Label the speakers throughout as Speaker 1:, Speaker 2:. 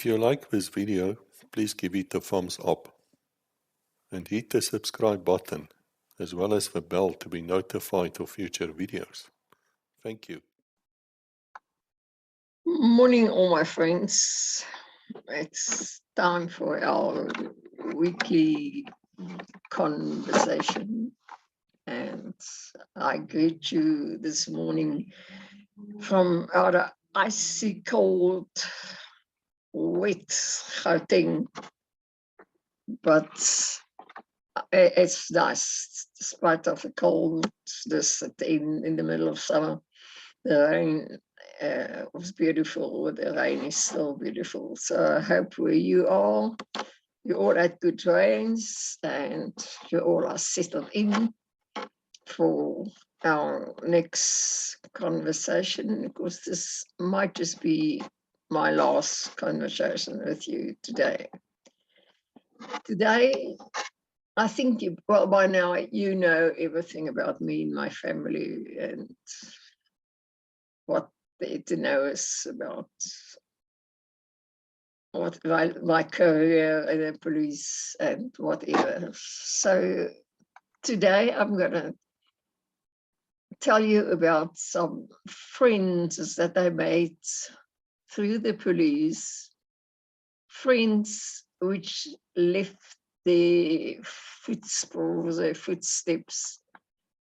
Speaker 1: If you like this video, please give it a thumbs up and hit the subscribe button as well as the bell to be notified of future videos. Thank you.
Speaker 2: Morning, all my friends. It's time for our weekly conversation, and I greet you this morning from our icy cold, wet Gauteng, but it's nice despite of the cold. This in the middle of summer, the rain was beautiful. The rain is still beautiful. So I hope where you all had good rains and you all are settled in for our next conversation, because this might just be my last conversation with you today. Today, I think by now you know everything about me and my family and what there to know is about what my career in the police and whatever. So today I'm going to tell you about some friends that I made through the police, friends which left their footsteps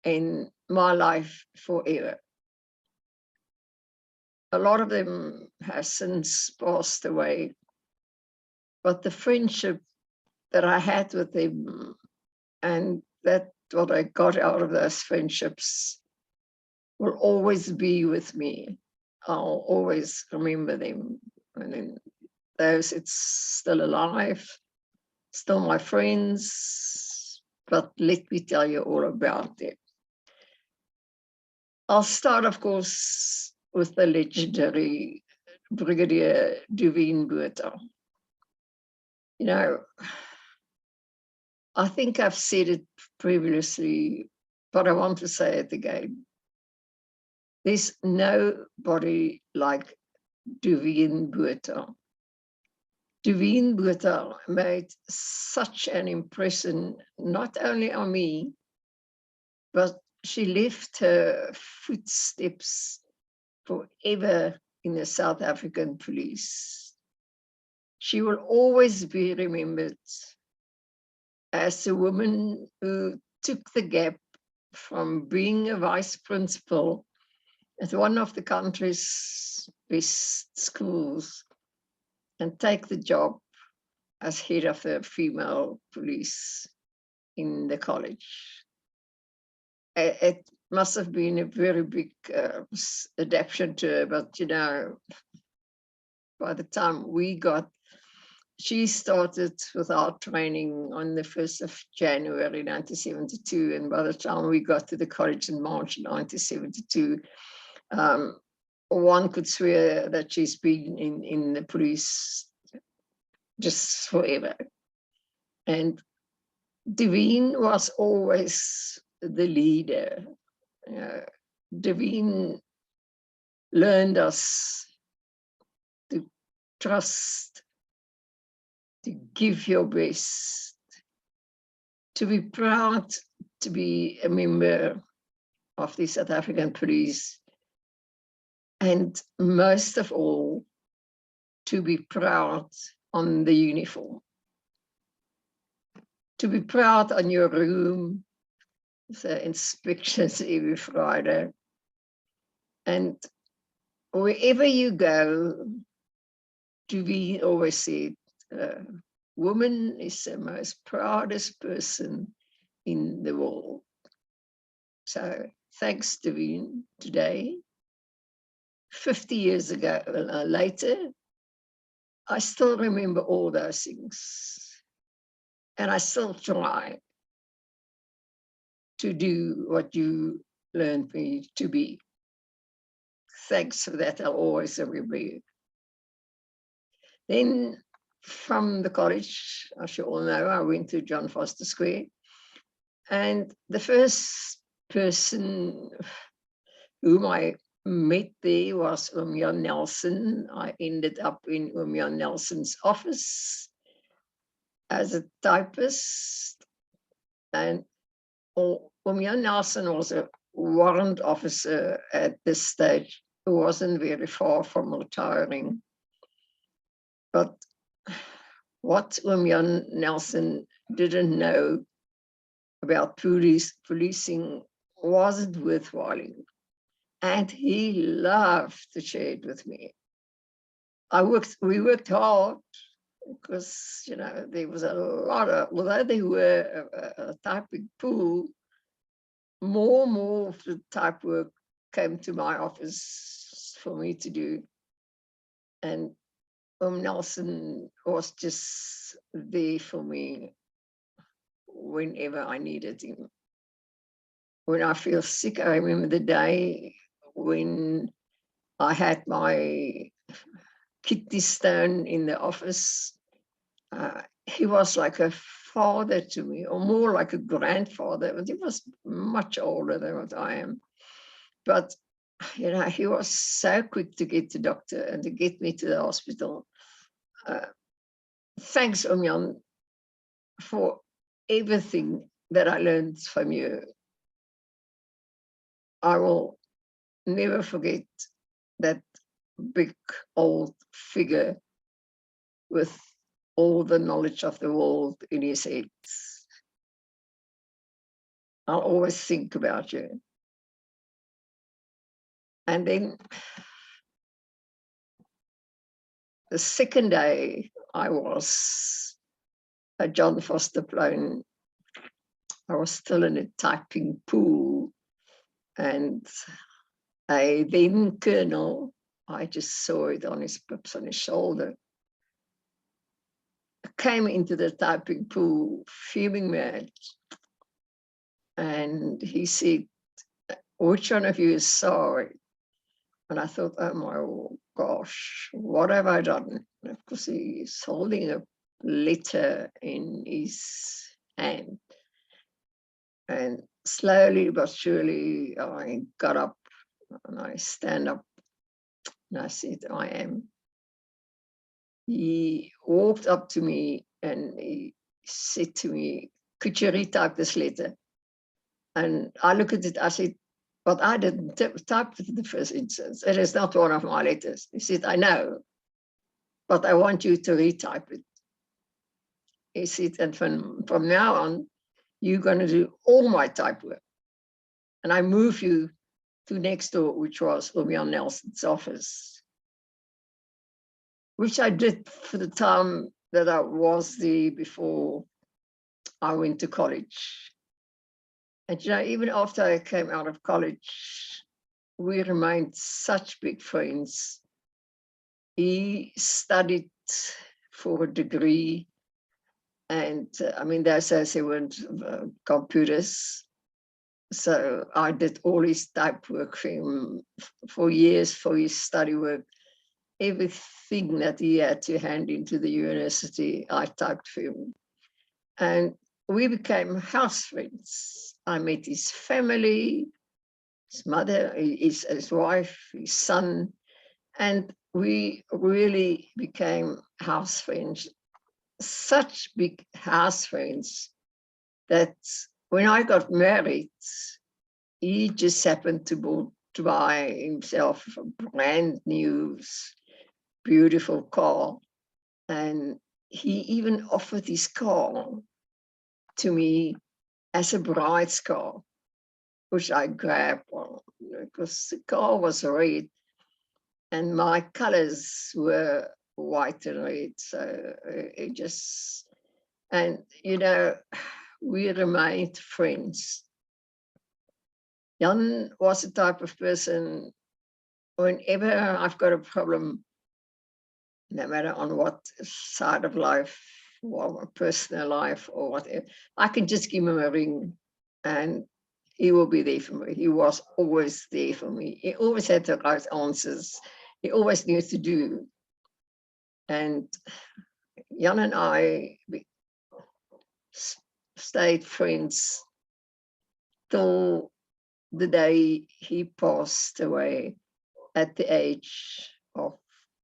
Speaker 2: in my life forever. A lot of them have since passed away, but the friendship that I had with them and that what I got out of those friendships will always be with me. I'll always remember them. And in those, it's still alive, still my friends, but let me tell you all about them. I'll start, of course, with the legendary Brigadier Duveen Botha. You know, I think I've said it previously, but I want to say it again. There's nobody like Duveen Botha. Duveen Botha made such an impression, not only on me, but she left her footsteps forever in the South African police. She will always be remembered as a woman who took the gap from being a vice principal at one of the country's best schools and take the job as head of the female police in the college. It must have been a very big adaptation to her, but you know, by the time she started with our training on the 1st of January 1972, and by the time we got to the college in March 1972, one could swear that she's been in the police just forever. And Duveen was always the leader. Duveen learned us to trust, to give your best, to be proud to be a member of the South African police, and most of all, to be proud on the uniform, to be proud on your room, the inspections every Friday, and wherever you go, Duveen always said, woman is the most proudest person in the world. So thanks, Duveen, today. 50 years ago, later, I still remember all those things. And I still try to do what you learned me to be. Thanks for that, I'll always remember you. Then from the college, as you all know, I went to John Foster Square. And the first person whom I met there was Jan Nelson. I ended up in Jan Nelson's office as a typist, and Jan Nelson was a warrant officer at this stage, who wasn't very far from retiring. But what Jan Nelson didn't know about policing wasn't worthwhile. And he loved to share it with me. We worked hard because, there was a lot of, although they were a typing pool, more of the type work came to my office for me to do. And Nelson was just there for me whenever I needed him. When I feel sick, I remember the day when I had my kidney stone in the office. He was like a father to me, or more like a grandfather, but he was much older than what I am. But, he was so quick to get the doctor and to get me to the hospital. Thanks, Jan, for everything that I learned from you. I will never forget that big old figure with all the knowledge of the world in his head. I'll always think about you. And then the second day I was at John Foster Plone, I was still in a typing pool, and a then colonel, I just saw it on his pips on his shoulder, came into the typing pool, fuming mad. And he said, "Which one of you is sorry?" And I thought, oh my gosh, what have I done? Because he's holding a letter in his hand. And slowly but surely, I got up and I stand up and I said, I am. He walked up to me and he said to me, "Could you retype this letter?" And I looked at it, I said, "But I didn't type it in the first instance. It is not one of my letters." He said, "I know, but I want you to retype it." He said, "And from now on, you're going to do all my type work." And I move you to next door, which was Jan Nelson's office, which I did for the time that I was there before I went to college. And even after I came out of college, we remained such big friends. He studied for a degree, and those days there weren't computers. So I did all his type work for him for years, for his study work. Everything that he had to hand into the university, I typed for him. And we became house friends. I met his family, his mother, his wife, his son, and we really became house friends. Such big house friends that when I got married, he just happened to buy himself a brand new, beautiful car. And he even offered his car to me as a bride's car, which I grabbed because the car was red and my colors were white and red. So it just, and we remained friends. Jan was the type of person, whenever I've got a problem, no matter on what side of life, or personal life or whatever, I can just give him a ring and he will be there for me. He was always there for me. He always had the right answers. He always knew what to do. And Jan and I stayed friends till the day he passed away. at the age of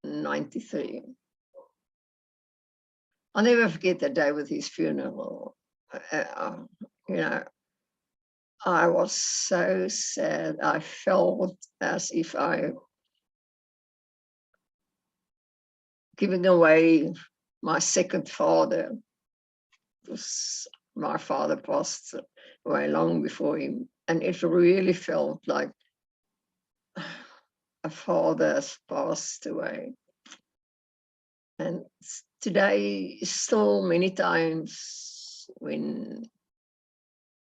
Speaker 2: 93. I'll never forget the day with his funeral. You know, I was so sad. I felt as if I giving away my second father. Because my father passed away long before him, and it really felt like a father has passed away. And today, still many times when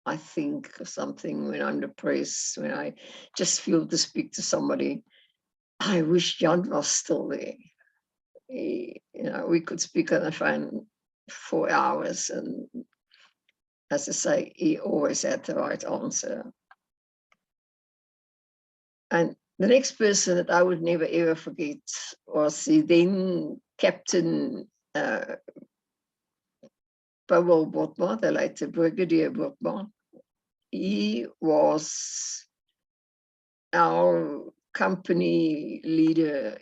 Speaker 2: I think of something, when I'm depressed, when I just feel to speak to somebody, I wish Jan was still there. You know, we could speak on the phone for hours, and as I say, he always had the right answer. And the next person that I would never ever forget was the then Captain Powell Botma, the later Brigadier Botma. He was our company leader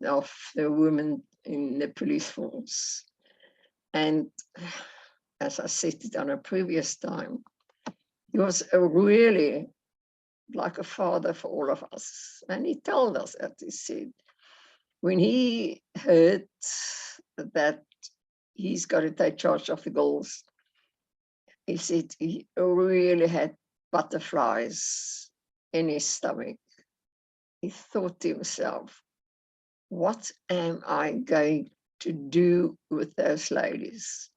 Speaker 2: of the women in the police force. And as I said it on a previous time, he was really like a father for all of us. And he told us that, he said, when he heard that he's got to take charge of the girls, he said he really had butterflies in his stomach. He thought to himself, what am I going to do with those ladies?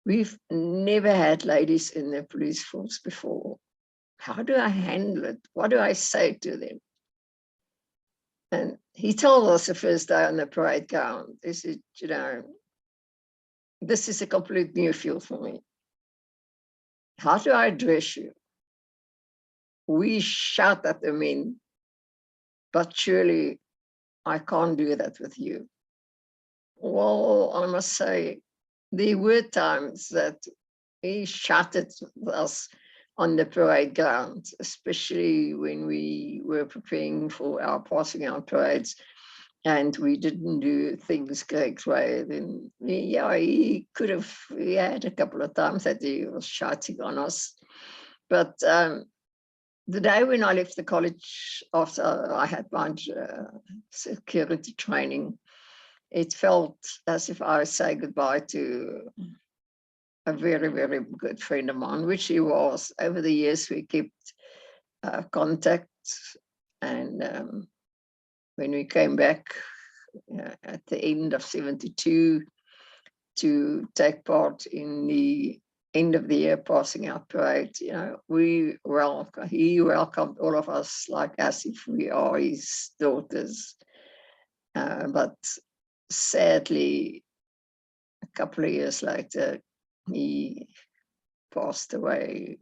Speaker 2: We've never had ladies in the police force before. How do I handle it? What do I say to them? And he told us the first day on the parade ground, he said, you know, this is a complete new field for me. How do I address you? We shout at the men, but surely I can't do that with you. Well, I must say, there were times that he shouted at us on the parade ground, especially when we were preparing for our passing out parades and we didn't do things correct way. Then, yeah, he had a couple of times that he was shouting on us. But the day when I left the college after I had my security training, it felt as if I say goodbye to a very, very good friend of mine, which he was. Over the years, we kept contact. And when we came back at the end of 72 to take part in the end of the year passing out parade, you know, he welcomed all of us like as if we are his daughters. But sadly, a couple of years later, he passed away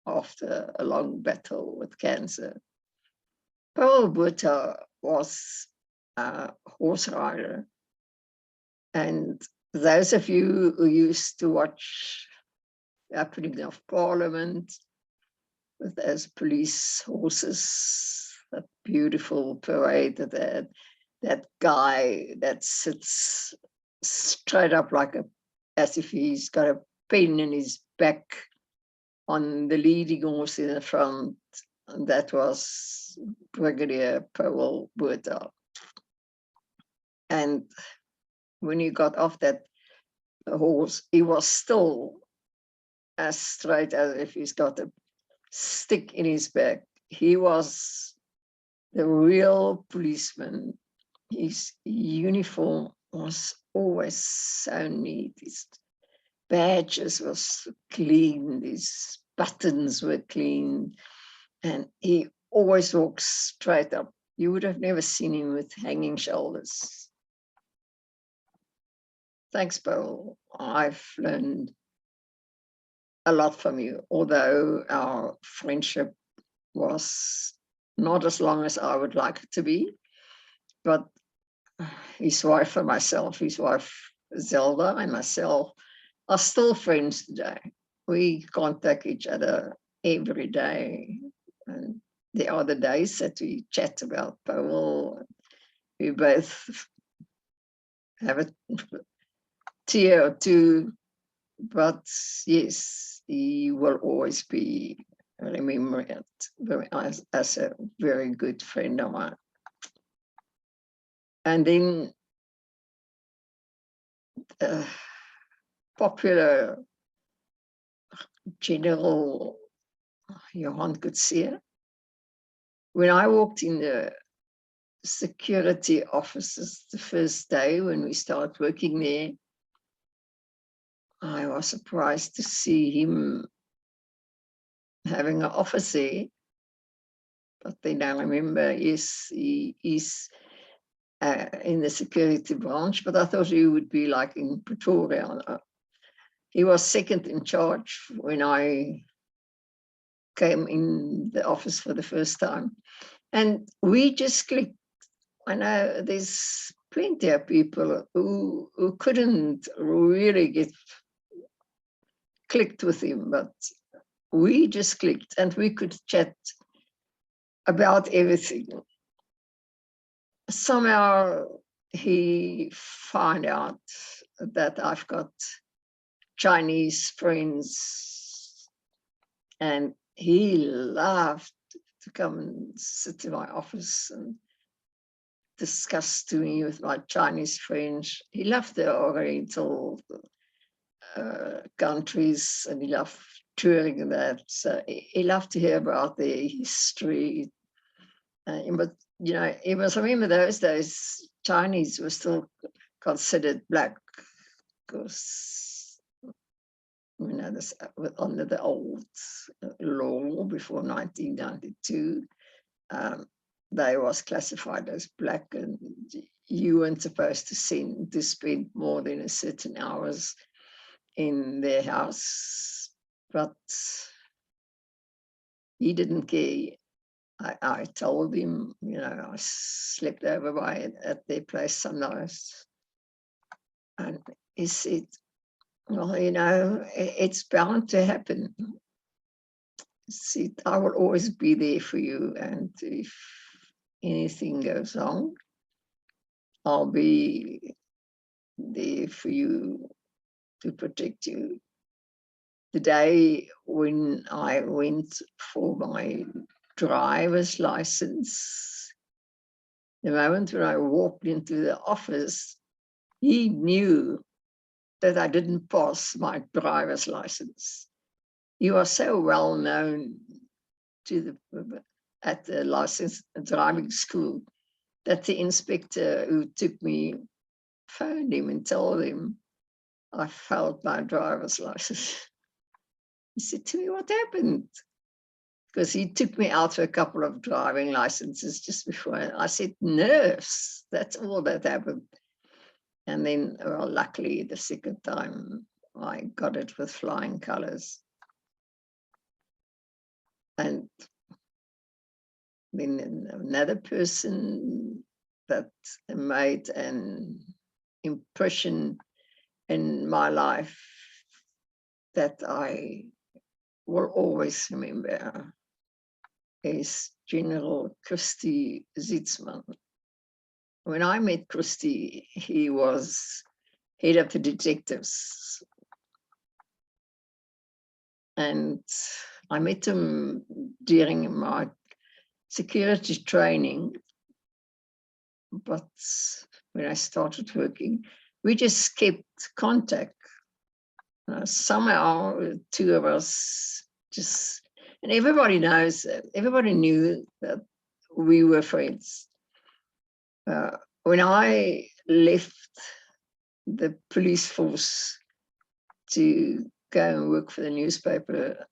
Speaker 2: after a long battle with cancer. Paul Buta was a horse rider. And those of you who used to watch the opening of Parliament with those police horses, that beautiful parade that they had, that guy that sits straight up as if he's got a pen in his back on the leading horse in the front, and that was Brigadier Powell Buta. And when he got off that horse, he was still as straight as if he's got a stick in his back. He was the real policeman. His uniform was always so neat. His badges was clean. His buttons were clean. And he always walked straight up. You would have never seen him with hanging shoulders. Thanks, Paul. I've learned a lot from you, although our friendship was not as long as I would like it to be. But his wife and myself, his wife Zelda and myself, are still friends today. We contact each other every day. And the other days that we chat about Powell. We both have a tear or two, but yes, he will always be remembered as a very good friend of mine. And then popular General Johan Coetzee. When I walked in the security offices the first day when we started working there, I was surprised to see him having an office there. But then I remember, yes, he is in the security branch, but I thought he would be like in Pretoria. He was second in charge when I came in the office for the first time. And we just clicked. I know there's plenty of people who couldn't really get clicked with him, but we just clicked and we could chat about everything. Somehow he found out that I've got Chinese friends, and he loved to come and sit in my office and discuss to me with my Chinese friends. He loved the Oriental countries, and he loved touring that. So he loved to hear about their history. But you know, it was, I remember those days, Chinese were still considered black, because you know, this, under the old law before 1992, they was classified as black, and you weren't supposed to spend more than a certain hours in their house. But he didn't care. I told him, you know, I slept over at their place sometimes. And he said, well, you know, it's bound to happen. He said, I will always be there for you. And if anything goes wrong, I'll be there for you to protect you. The day when I went for my driver's license, the moment when I walked into the office, he knew that I didn't pass my driver's license. He was so well known at the license driving school that the inspector who took me phoned him and told him I failed my driver's license. He said to me, what happened? Because he took me out for a couple of driving licenses just before. I said, nerves, that's all that happened. And then, well, luckily, the second time, I got it with flying colors. And then another person that made an impression in my life that I will always remember is General Christy Zietsman. When I met Christy, he was head of the detectives. And I met him during my security training. But when I started working, we just kept contact. Somehow, the two of us just, and everybody knows that, everybody knew that we were friends. When I left the police force to go and work for the newspaper,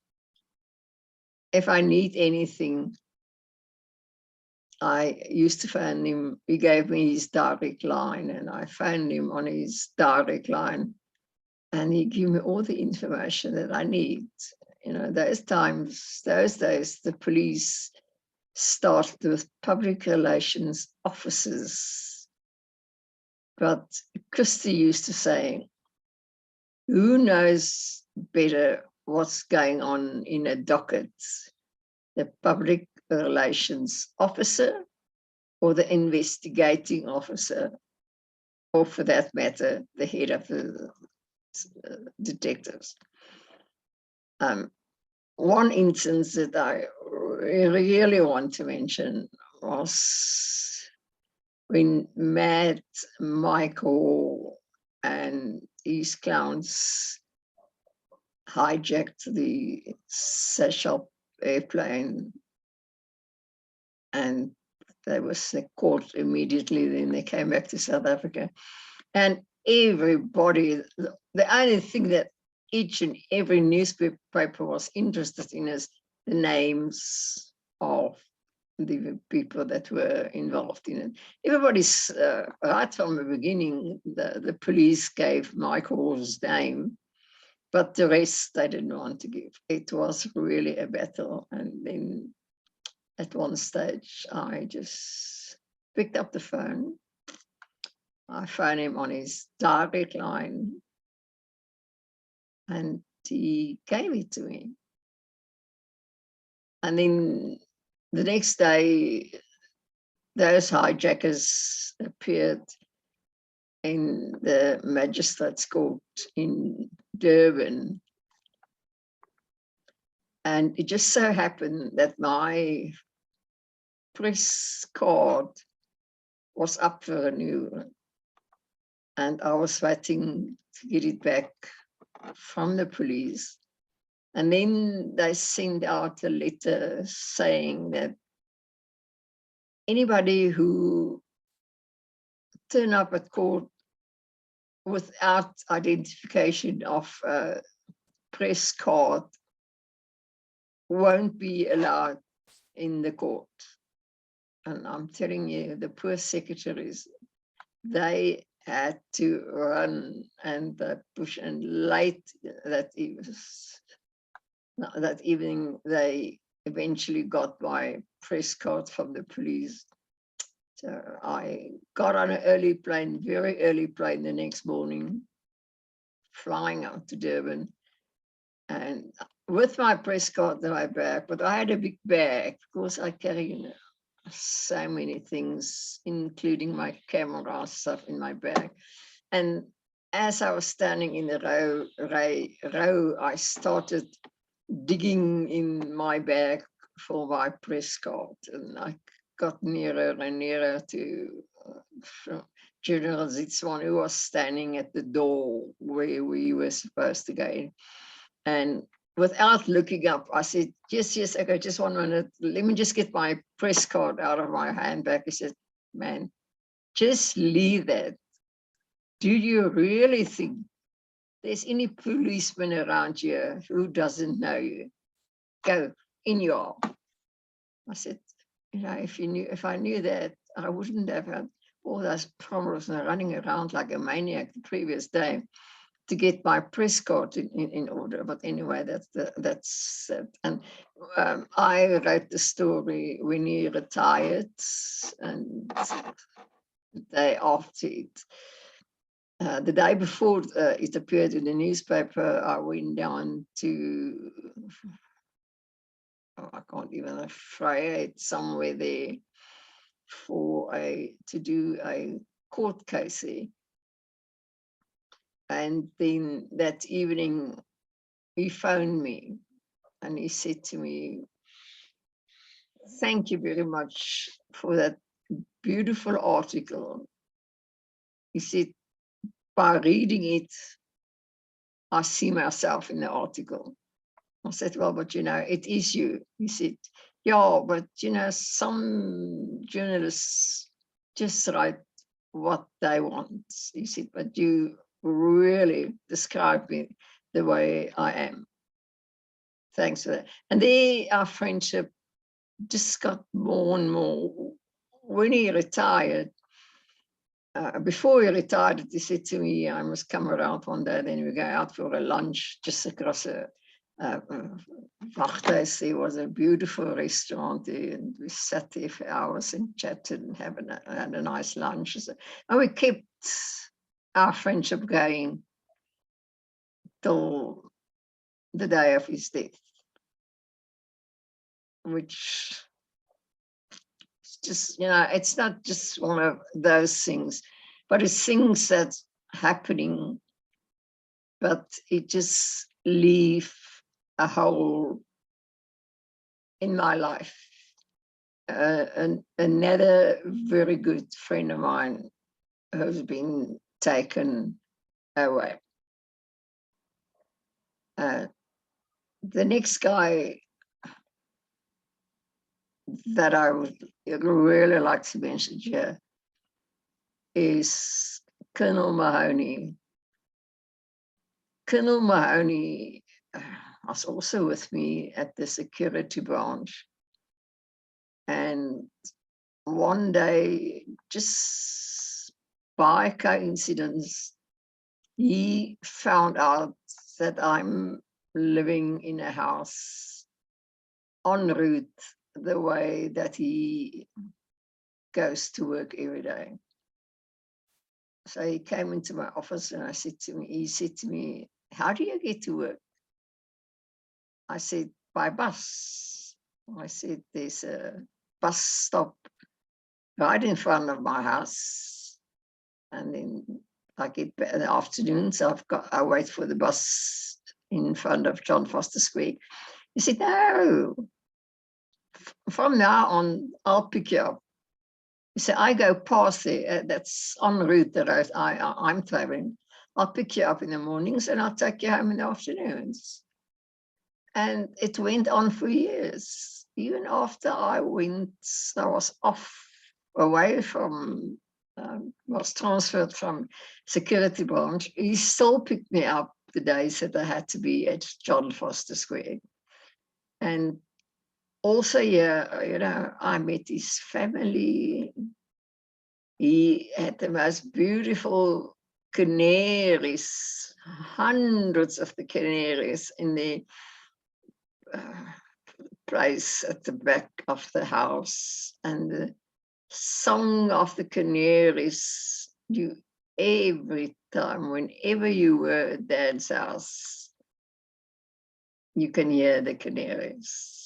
Speaker 2: if I need anything, I used to phone him. He gave me his direct line, and I phoned him on his direct line, and he gave me all the information that I need. You know, those days, the police started with public relations officers. But Christy used to say, who knows better what's going on in a docket? The public relations officer or the investigating officer, or for that matter, the head of the detectives. One instance that I really want to mention was when Matt, Michael, and his clowns hijacked the SAP airplane, and they was caught immediately. Then they came back to South Africa, and everybody, the only thing that each and every newspaper was interested in is the names of the people that were involved in it. Everybody's, right from the beginning, the police gave Michael's name, but the rest they didn't want to give. It was really a battle. And then at one stage, I just picked up the phone. I phoned him on his direct line, and he gave it to me. And then the next day, those hijackers appeared in the magistrate's court in Durban. And it just so happened that my press card was up for renewal. And I was waiting to get it back from the police. And then they sent out a letter saying that anybody who turn up at court without identification of a press card won't be allowed in the court. And I'm telling you, the poor secretaries, they had to run and push, and late that evening, they eventually got my press card from the police. So I got on an early plane, very early plane the next morning, flying out to Durban, and with my press card in my bag. But I had a big bag because I carry so many things, including my camera stuff in my bag. And as I was standing in the row, I started digging in my bag for my press card, and I got nearer and nearer to General Zitzman, who was standing at the door where we were supposed to go in. And without looking up, I said, yes, okay, just 1 minute. Let me just get my press card out of my handbag. He said, man, just leave that. Do you really think there's any policeman around here who doesn't know you? Go, in you are. I said, if I knew that, I wouldn't have had all those problems and running around like a maniac the previous day to get my press card in order. But anyway, that's it. And I wrote the story when he retired, and the day after it. The day before it appeared in the newspaper, I went down to, I can't even Vryheid, somewhere there, to do a court case here. And then that evening, he phoned me and he said to me, thank you very much for that beautiful article. He said, by reading it, I see myself in the article. I said, well, but it is you. He said, yeah, but some journalists just write what they want. He said, but you really describe me the way I am. Thanks for that. And there our friendship just got more and more. When he retired, before he retired, he said to me, I must come around one day, then we go out for a lunch just across a Wachthuis. There was a beautiful restaurant there, and we sat there for hours and chatted and had a nice lunch. And we kept our friendship going till the day of his death, which just, it's not just one of those things, but it's things that's happening, but it just leave a hole in my life. Another very good friend of mine has been taken away. The next guy that I would really like to mention here is Colonel Mahoney. Colonel Mahoney was also with me at the security branch. And one day, just by coincidence, he found out that I'm living in a house en route the way that he goes to work every day. So he came into my office and he said to me, how do you get to work? I said, by bus. I said, there's a bus stop right in front of my house. And then I get back in the afternoon, so I wait for the bus in front of John Foster Square. He said, no, from now on, I'll pick you up. He said, I go past there, that's en route that I'm traveling. I'll pick you up in the mornings and I'll take you home in the afternoons. And it went on for years. Even after I was away from, was transferred from security branch, he still picked me up the days that I had to be at John Foster Square. And also, I met his family. He had the most beautiful canaries, hundreds of the canaries in the place at the back of the house. And the song of the canaries, every time, whenever you were at Dad's house, you can hear the canaries.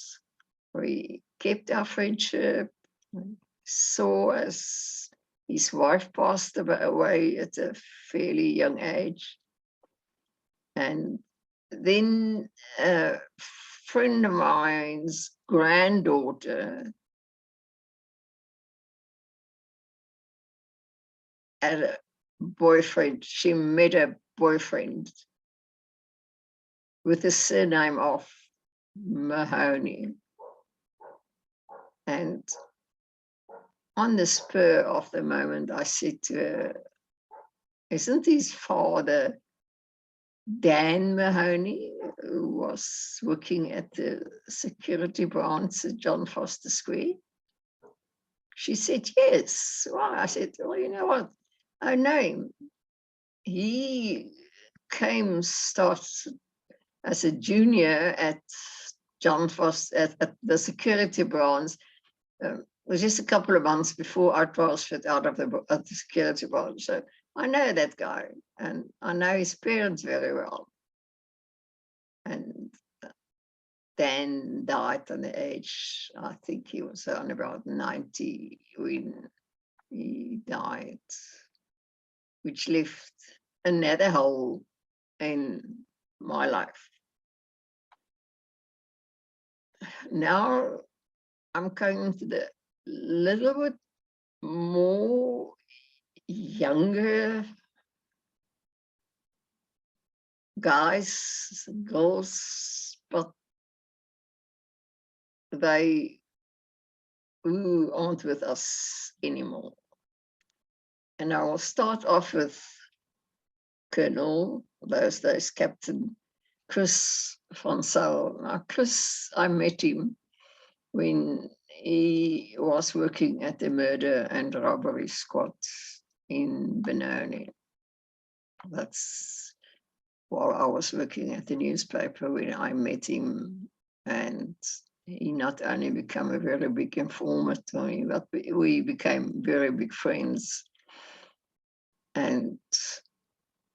Speaker 2: We kept our friendship, saw as his wife passed away at a fairly young age. And then a friend of mine's granddaughter had a boyfriend. She met a boyfriend with the surname of Mahoney. And on the spur of the moment, I said to her, isn't his father Dan Mahoney, who was working at the security branch at John Foster Square? She said, yes. Well, I said, well, you know what? I know him. He started as a junior at John Foster, at the security branch. It was just a couple of months before I transferred out of the security branch. So I know that guy, and I know his parents very well. And Dan died on the age, I think he was around about 90 when he died, which left another hole in my life. Now I'm going to the little bit more younger guys, girls, but they who aren't with us anymore. And I will start off with Colonel, those days Captain Chris van Zyl. Now, Chris, I met him when he was working at the murder and robbery squad in Benoni. That's while I was working at the newspaper when I met him, and he not only became a very big informant to me, but we became very big friends. And,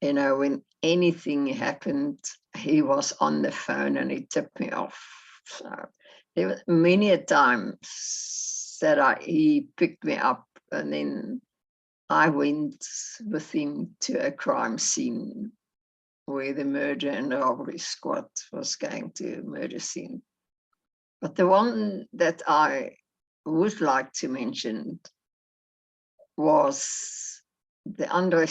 Speaker 2: when anything happened, he was on the phone and he tipped me off. So there were many a times that he picked me up, and then I went with him to a crime scene where the murder and robbery squad was going to murder scene. But the one that I would like to mention was the underwent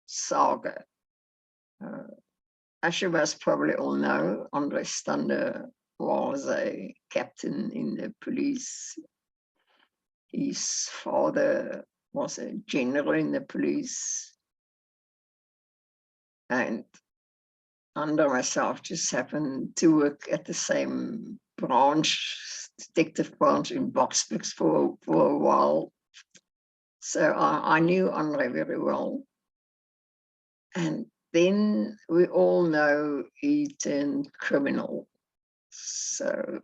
Speaker 2: saga. As you must probably all know, underwent was a captain in the police. His father was a general in the police. And Under myself just happened to work at the same branch, detective branch in Boksburg for a while. So I knew Andre very well. And then we all know he turned criminal. So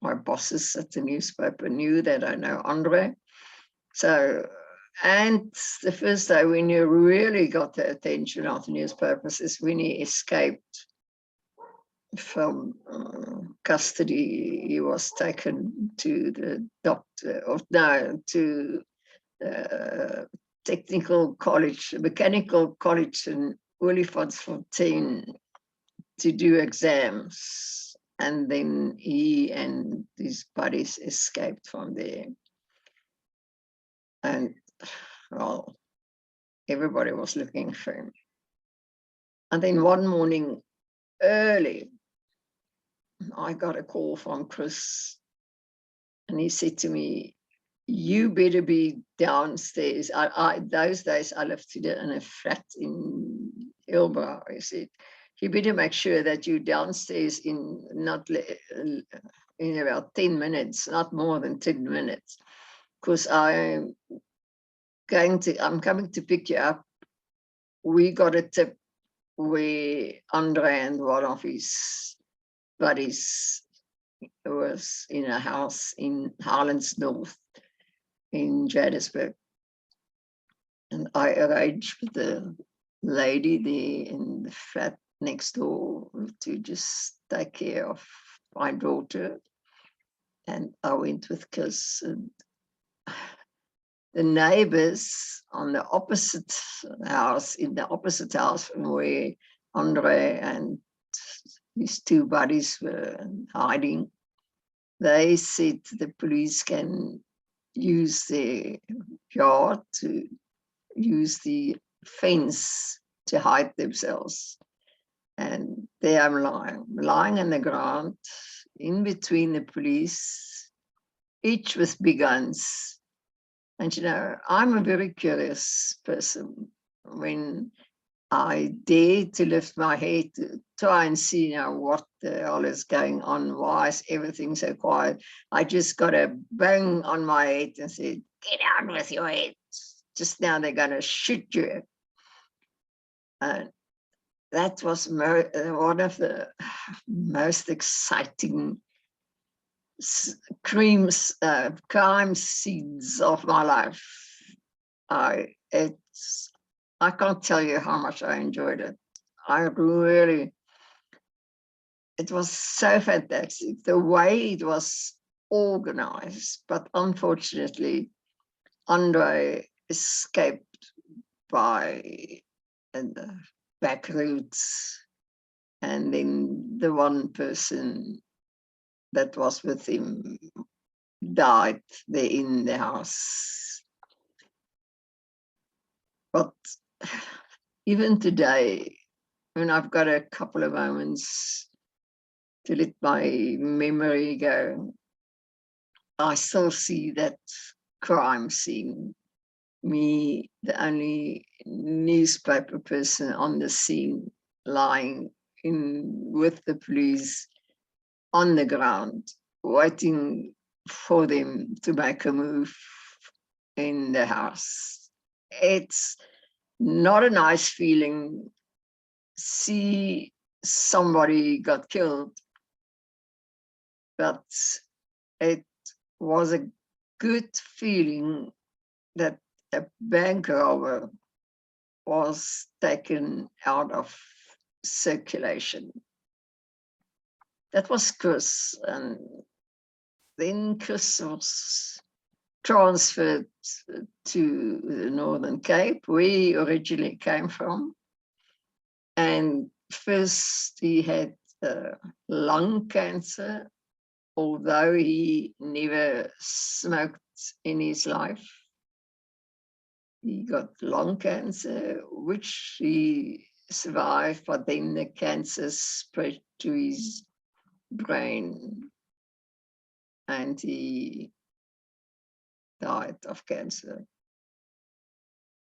Speaker 2: my bosses at the newspaper knew that I know Andre. So, and the first day when you really got the attention of the newspapers is when he escaped from custody. He was taken to the doctor, or no, to technical college, mechanical college in Olifantsfontein to do exams. And then he and his buddies escaped from there. And, well, everybody was looking for him. And then one morning early, I got a call from Chris, and he said to me, "You better be downstairs." Those days I lived in a flat in Hillbrow. He said, "You better make sure that you're downstairs in about 10 minutes, not more than 10 minutes, because I'm coming to pick you up. We got a tip where Andre and one of his buddies was in a house in Highlands North in Johannesburg. And I arranged with the lady there in the flat next door to just take care of my daughter. And I went with Chris, and the neighbors on the opposite house, in the opposite house from where Andre and his two buddies were hiding, they said the police can use their yard to use the fence to hide themselves. And there I'm lying on the ground in between the police, each with big guns. And you know, I'm a very curious person. When I dare to lift my head to try and see now what the hell is going on, why is everything so quiet, I just got a bang on my head and said, "Get out with your head. Just now they're going to shoot you." And that was one of the most exciting crime scenes of my life. I can't tell you how much I enjoyed it. It was so fantastic, the way it was organized, but unfortunately, Andre escaped by the back routes, and then the one person that was with him died there in the house. But even today, when I've got a couple of moments to let my memory go, I still see that crime scene. Me, the only newspaper person on the scene, lying with the police on the ground, waiting for them to make a move in the house. It's not a nice feeling. See somebody got killed, but it was a good feeling that a bank robber was taken out of circulation. That was Chris, and then Chris was transferred to the Northern Cape, where he originally came from. And first he had lung cancer, although he never smoked in his life. He got lung cancer, which he survived, but then the cancer spread to his brain and he died of cancer.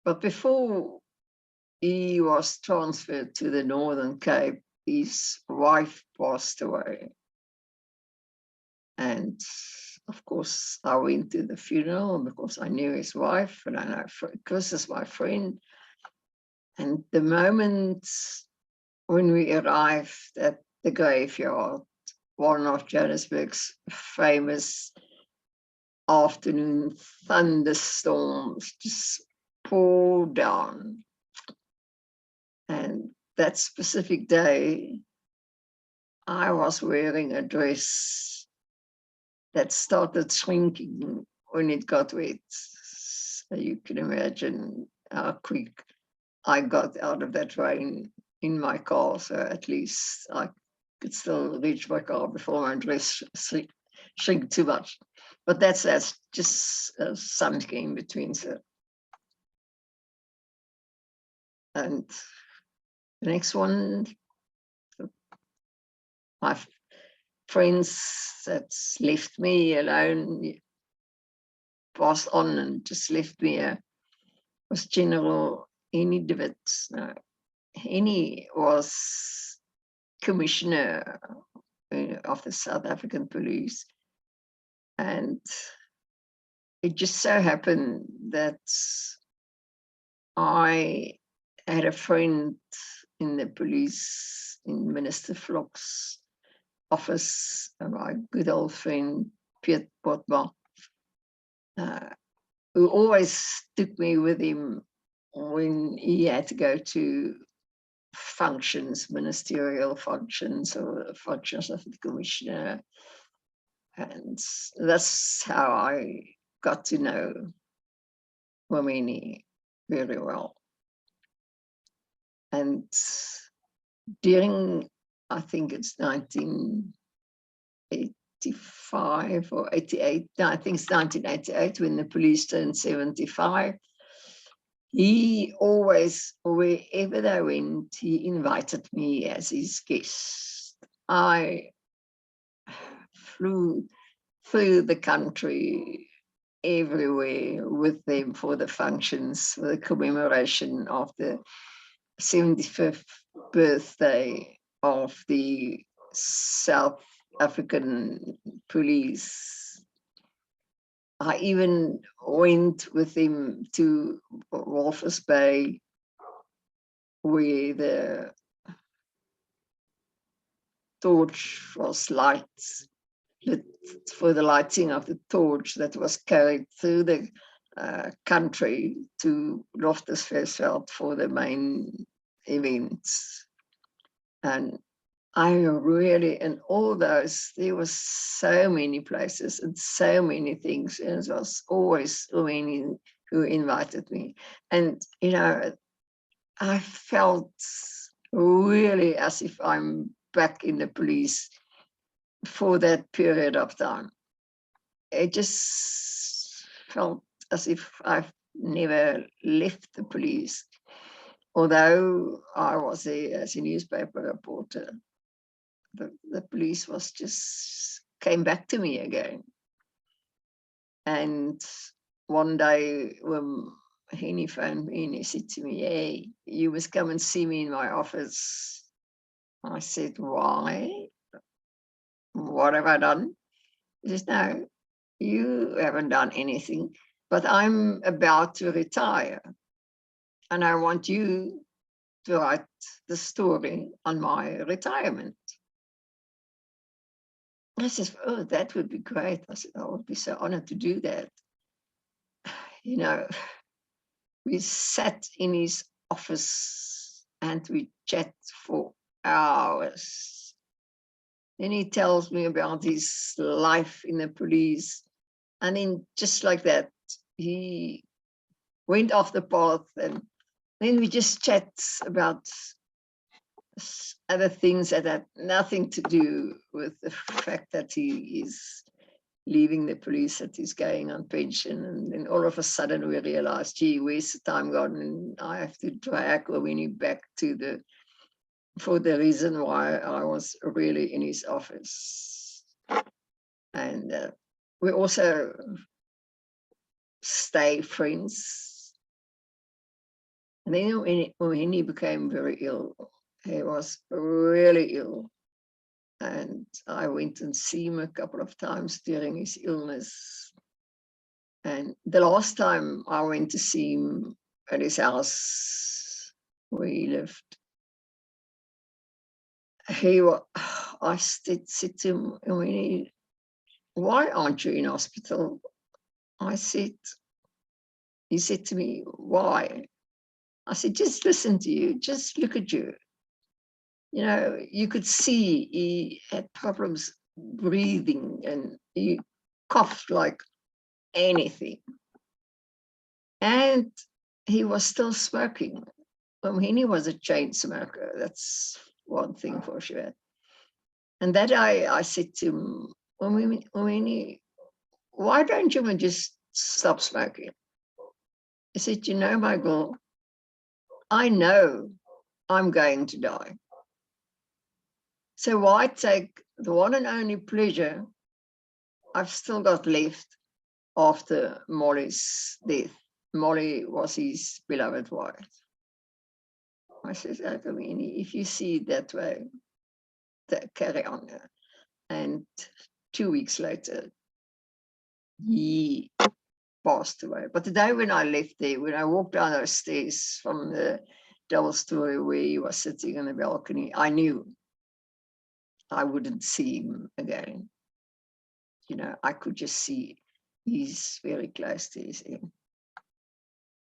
Speaker 2: But before he was transferred to the Northern Cape, his wife passed away. And of course, I went to the funeral because I knew his wife and I know Chris is my friend. And the moment when we arrived at the graveyard, one of Johannesburg's famous afternoon thunderstorms just poured down. And that specific day, I was wearing a dress that started shrinking when it got wet. So you can imagine how quick I got out of that rain in my car. So at least I could still reach my car before my dress shrink too much. But that's just something in between. So. And the next one, my friends that left me alone, passed on and just left me was General Henny de Wit. Now, Henny was commissioner of the South African police. And it just so happened that I had a friend in the police, in Minister Vlok's office, my good old friend, Piet Potma, who always took me with him when he had to go to functions, ministerial functions or functions of the commissioner. And that's how I got to know Wamini very well. And during, I think it's 1985 or 88, no, I think it's 1988 when the police turned 75, he always, wherever they went, he invited me as his guest. I flew through the country everywhere with them for the functions, for the commemoration of the 75th birthday of the South African police. I even went with him to Walvis Bay, where the torch was lit for the lighting of the torch that was carried through the country to Loftusversveld for the main events. And I really, in all those, there was so many places and so many things, and it was always many who invited me. And, you know, I felt really as if I'm back in the police for that period of time. It just felt as if I've never left the police, although I was there as a newspaper reporter. The police was just came back to me again. And one day when Henny phoned me and he said to me, "Hey, you must come and see me in my office." I said, "Why? What have I done?" He says, "No, you haven't done anything, but I'm about to retire. And I want you to write the story on my retirement." I said, "Oh, that would be great." I said, "I would be so honored to do that." You know, we sat in his office and we chat for hours. Then he tells me about his life in the police. And then just like that, he went off the path, and then we just chat about other things that had nothing to do with the fact that he is leaving the police, that he's going on pension. And then all of a sudden we realized, gee, where's the time gone? And I have to drag Winnie back to for the reason why I was really in his office. And we also stay friends. And then when he became very ill, he was really ill. And I went and see him a couple of times during his illness. And the last time I went to see him at his house where he lived, I said to him, why aren't you in hospital? He said to me, why? I said, just listen to you, just look at you. You know, you could see he had problems breathing and he coughed like anything. And he was still smoking. When he was a chain smoker, that's one thing for sure. And that I said to him, why don't you just stop smoking? He said, you know, Michael, I know I'm going to die. So why take the one and only pleasure I've still got left after Molly's death? Molly was his beloved wife. I said, I mean, if you see it that way, carry on. And 2 weeks later, he passed away. But the day when I left there, when I walked down those stairs from the double story where he was sitting on the balcony, I knew I wouldn't see him again. You know, I could just see he's very close to his end.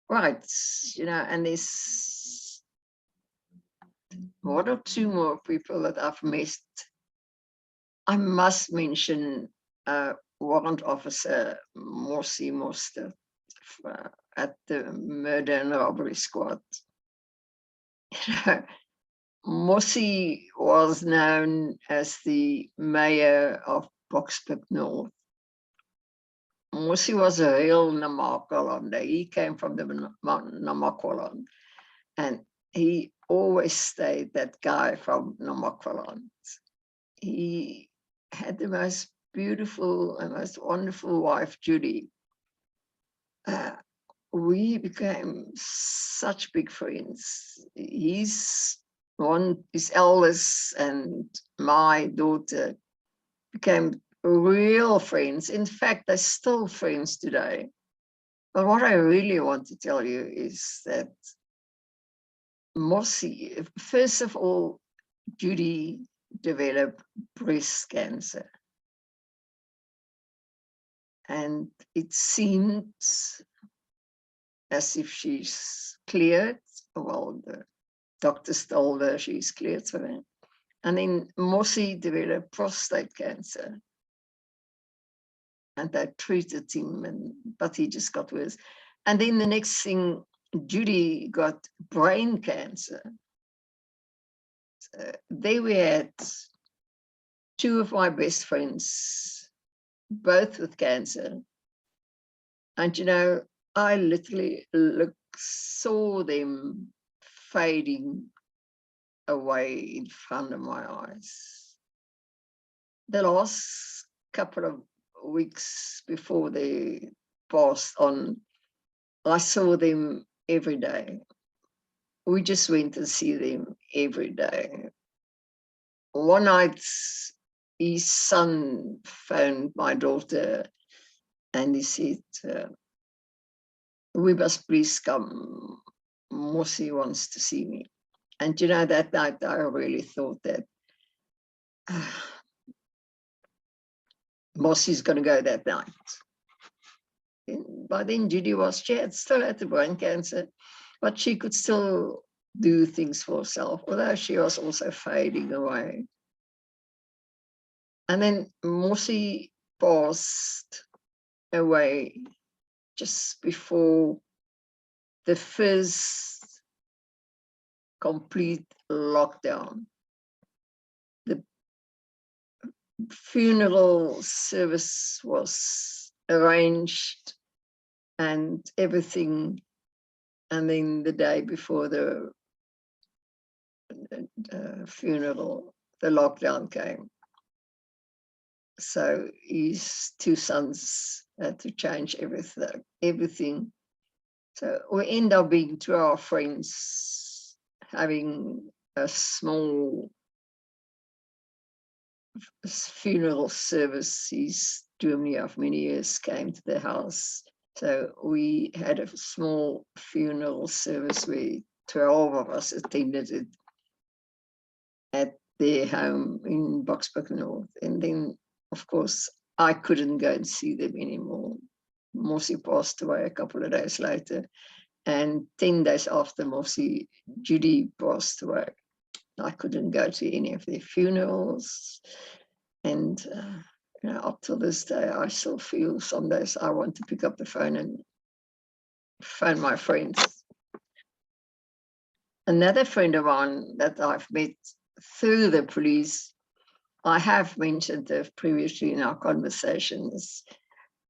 Speaker 2: Right, you know, and there's one or two more people that I've missed. I must mention Warrant Officer Morsi Mostert at the Murder and Robbery Squad. You know, Morsi was known as the mayor of Boksburg North. Morsi was a real Namakwalander. He came from the Namakwaland, and he always stayed that guy from Namakwaland. He had the most beautiful and most wonderful wife, Judy. We became such big friends. His eldest and my daughter became real friends. In fact, they're still friends today. But what I really want to tell you is that Morsi, first of all, Judy developed breast cancer. And it seemed as if she's cleared. Well, the doctors told her she's cleared for it. And then Morsi developed prostate cancer. And they treated him, but he just got worse. And then the next thing, Judy got brain cancer. There we had two of my best friends, both with cancer. And, you know, I literally saw them fading away in front of my eyes. The last couple of weeks before they passed on, I saw them every day. We just went to see them every day. One night, his son phoned my daughter and he said, we must please come. Morsi wants to see me. And you know, that night I really thought that Morsi's going to go that night. By then Judy still had the brain cancer, but she could still do things for herself, although she was also fading away. And then Mossie passed away just before the first complete lockdown. The funeral service was arranged and everything. And then the day before the funeral, the lockdown came. So his two sons had to change everything. So we end up being 2 of our friends having a small funeral service. His dominee of many years came to the house. So we had a small funeral service where 12 of us attended it at their home in Boksburg North. And then, of course, I couldn't go and see them anymore. Mossie passed away a couple of days later. And 10 days after Mossie, Judy passed away. I couldn't go to any of their funerals. And up till this day, I still feel some days I want to pick up the phone and phone my friends. Another friend of mine that I've met through the police, I have mentioned previously in our conversations,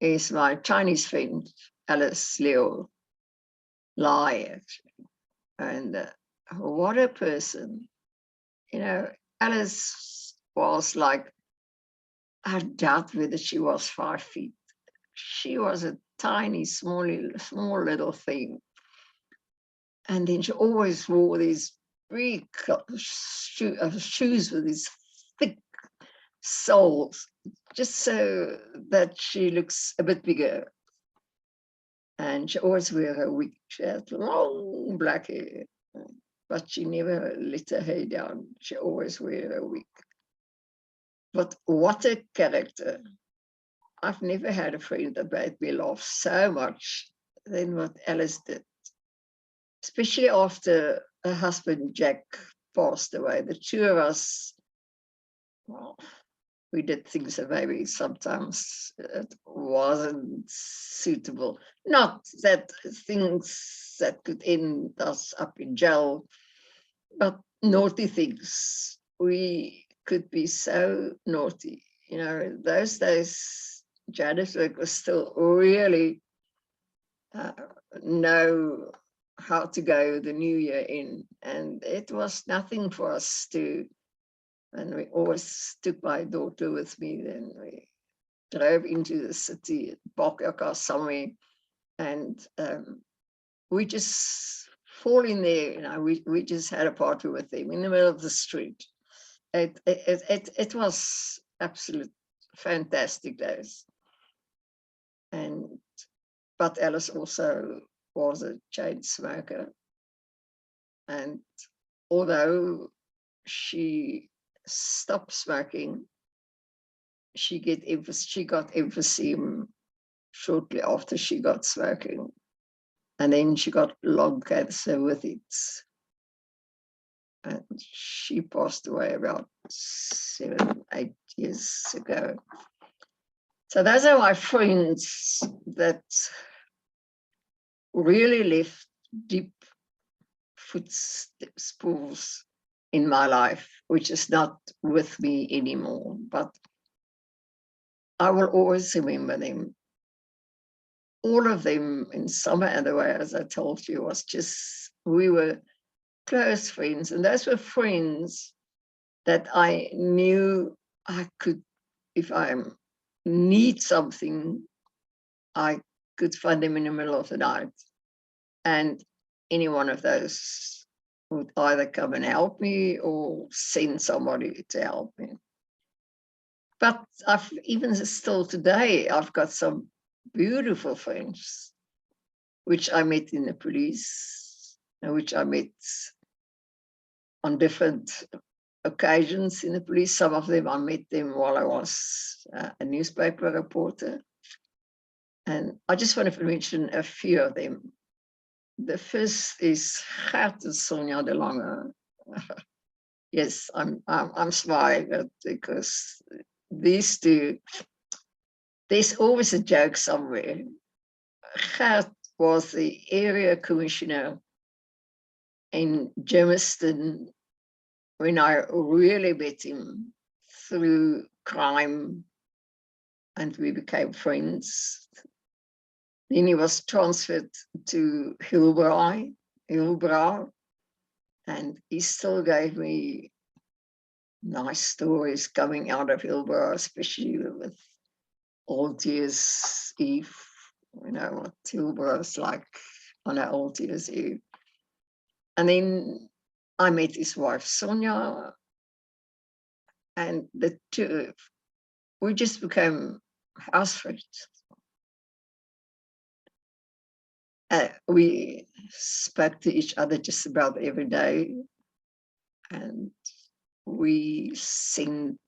Speaker 2: is my Chinese friend, Alice Liu Lai, actually. And what a person. Alice was like, I doubt whether she was 5 feet. She was a tiny, small little thing. And then she always wore these big shoes with these thick soles, just so that she looks a bit bigger. And she always wore her wig. She had long black hair, but she never let her hair down. She always wore her wig. But what a character. I've never had a friend that made me laugh so much than what Alice did. Especially after her husband, Jack, passed away. The two of us, well, we did things that maybe sometimes it wasn't suitable. Not that things that could end us up in jail, but naughty things. We could be so naughty. Those days, Johannesburg was still really know how to go the new year in. And it was nothing for us to, and we always took my daughter with me. Then we drove into the city, parked our car somewhere, and we just fall in there. We just had a party with them in the middle of the street. It was absolute fantastic days. But Alice also was a chain smoker. And although she stopped smoking, she got emphysema shortly after she got smoking. And then she got lung cancer with it. And she passed away about 7, 8 years ago. So those are my friends that really left deep footsteps in my life, which is not with me anymore, but I will always remember them. All of them in some other way, as I told you, was just, we were close friends. And those were friends that I knew I could, if I need something, I could find them in the middle of the night. And any one of those would either come and help me or send somebody to help me. But even still today, I've got some beautiful friends, which I met in the police, and which I met on different occasions in the police. Some of them, I met them while I was a newspaper reporter. And I just want to mention a few of them. The first is Gert and Sonja de Lange. Yes, I'm smiling because these two, there's always a joke somewhere. Gert was the area commissioner in Germiston when I really met him through crime and we became friends. Then he was transferred to Hillbrow, and he still gave me nice stories coming out of Hillbrow, especially with Old Year's Eve, you know, what Hillbrow's like on an Old Year's Eve. And then I met his wife, Sonia, and the two, we just became house friends. We spoke to each other just about every day, and we sent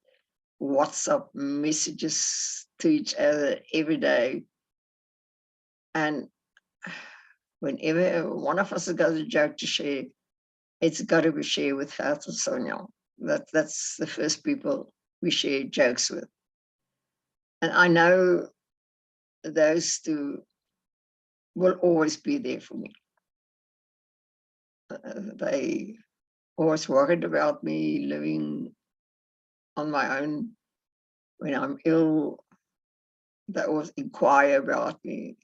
Speaker 2: WhatsApp messages to each other every day. And whenever one of us has got a joke to share, it's got to be shared with Gert and Sonia. That's the first people we share jokes with. And I know those two will always be there for me. They always worried about me living on my own. When I'm ill, they always inquire about me.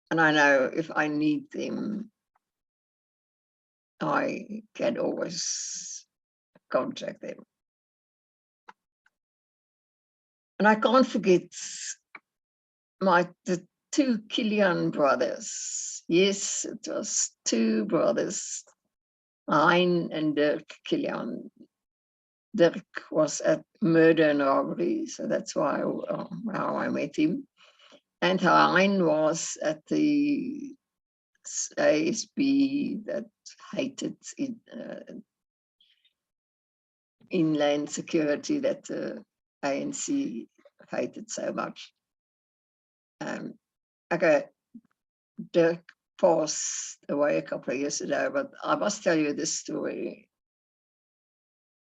Speaker 2: And I know if I need them, I can always contact them. And I can't forget the two Kilian brothers. Yes, it was two brothers, Hein and Dirk Kilian. Dirk was at murder and robbery, so that's why how I met him. And Hein was at the ASB that hated inland security that the ANC hated so much. Okay, Dirk passed away a couple of years ago, but I must tell you this story.